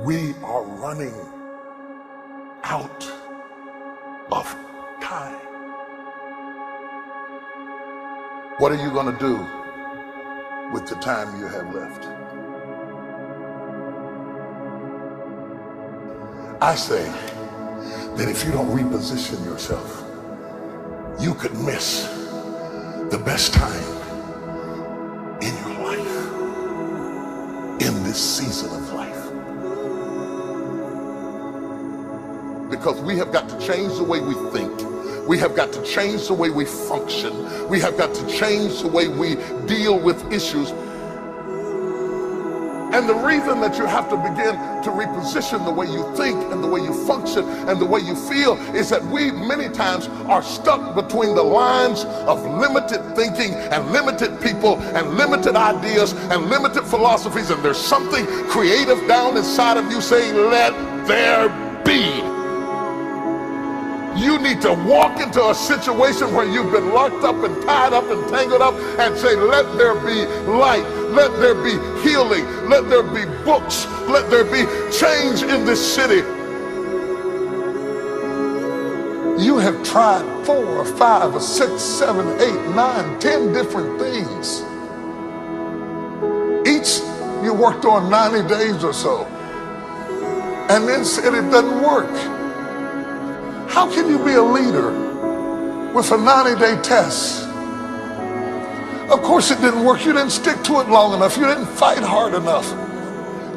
We are running out of time. What are you going to do with the time you have left? I say that if you don't reposition yourself, you could miss the best time in your life, in this season of life. Because we have got to change the way we think. We have got to change the way we function. We have got to change the way we deal with issues. And the reason that you have to begin to reposition the way you think and the way you function and the way you feel is that we many times are stuck between the lines of limited thinking and limited people and limited ideas and limited philosophies. And there's something creative down inside of you saying, let there be. You need to walk into a situation where you've been locked up and tied up and tangled up and say, let there be light, let there be healing, let there be books, let there be change in this city. You have tried 4 or 5 or 6, 7, 8, 9, 10 different things. Each you worked on 90 days or so and then said it doesn't work. How can you be a leader with a 90-day test? Of course it didn't work. You didn't stick to it long enough. You didn't fight hard enough.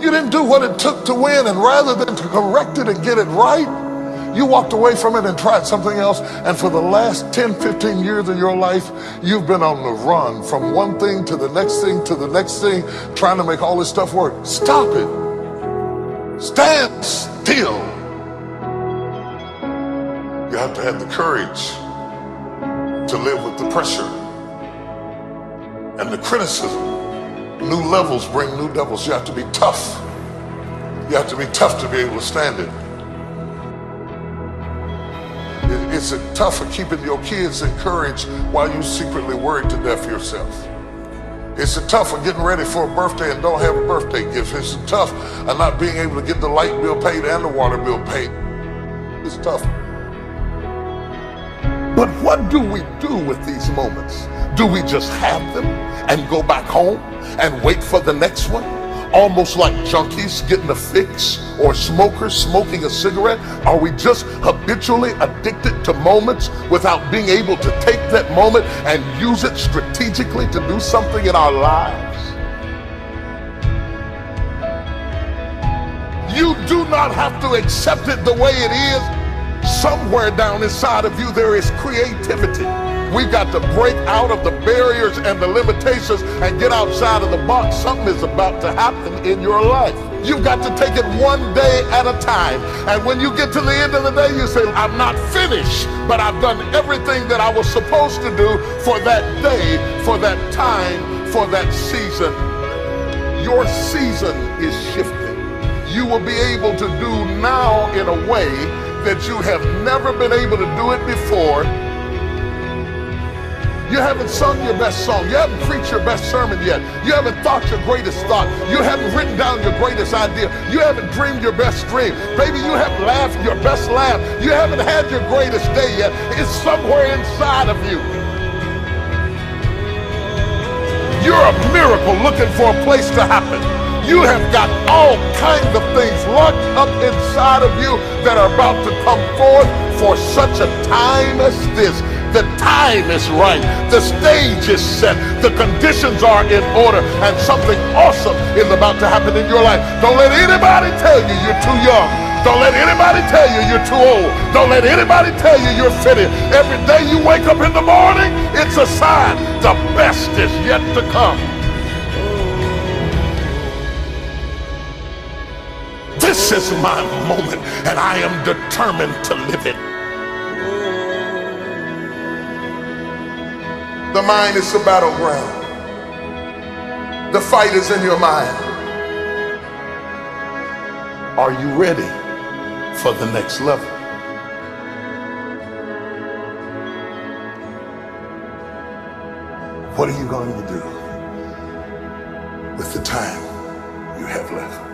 You didn't do what it took to win. And rather than to correct it and get it right, you walked away from it and tried something else. And for the last 10, 15 years of your life, you've been on the run from one thing to the next thing to the next thing, trying to make all this stuff work. Stop it. Stand still. You have to have the courage to live with the pressure and the criticism. New levels bring new devils. You have to be tough. You have to be tough to be able to stand it. It's tough for keeping your kids encouraged while you secretly worried to death yourself. It's tough for getting ready for a birthday and don't have a birthday gift. It's tough of not being able to get the light bill paid and the water bill paid. It's tough. But what do we do with these moments? Do we just have them and go back home and wait for the next one? Almost like junkies getting a fix or smokers smoking a cigarette? Are we just habitually addicted to moments without being able to take that moment and use it strategically to do something in our lives? You do not have to accept it the way it is. Somewhere down inside of you there is creativity. We've got to break out of the barriers and the limitations and get outside of the box. Something is about to happen in your life. You've got to take it one day at a time. And when you get to the end of the day, you say, I'm not finished, but I've done everything that I was supposed to do for that day, for that time, for that season. Your season is shifting. You will be able to do now in a way that you have never been able to do it before. You haven't sung your best song. You haven't preached your best sermon yet. You haven't thought your greatest thought. You haven't written down your greatest idea. You haven't dreamed your best dream. Maybe you haven't laughed your best laugh. You haven't had your greatest day yet. It's somewhere inside of you. You're a miracle looking for a place to happen. You have got all kinds of things locked up inside of you that are about to come forth for such a time as this. The time is right. The stage is set. The conditions are in order. And something awesome is about to happen in your life. Don't let anybody tell you you're too young. Don't let anybody tell you you're too old. Don't let anybody tell you you're fitted. Every day you wake up in the morning, it's a sign the best is yet to come. This is my moment, and I am determined to live it. The mind is the battleground. The fight is in your mind. Are you ready for the next level? What are you going to do with the time you have left?